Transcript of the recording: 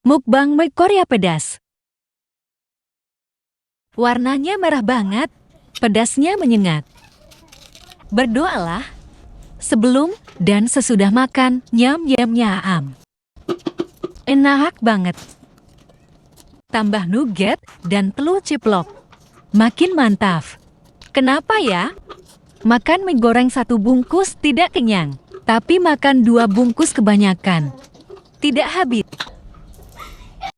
Mukbang mie Korea pedas. Warnanya merah banget, pedasnya menyengat. Berdoalah sebelum dan sesudah makan, nyam. Enak banget. Tambah nugget dan telur ceplok. Makin mantap. Kenapa ya? Makan mie goreng 1 bungkus tidak kenyang, tapi makan 2 bungkus kebanyakan. Tidak habis.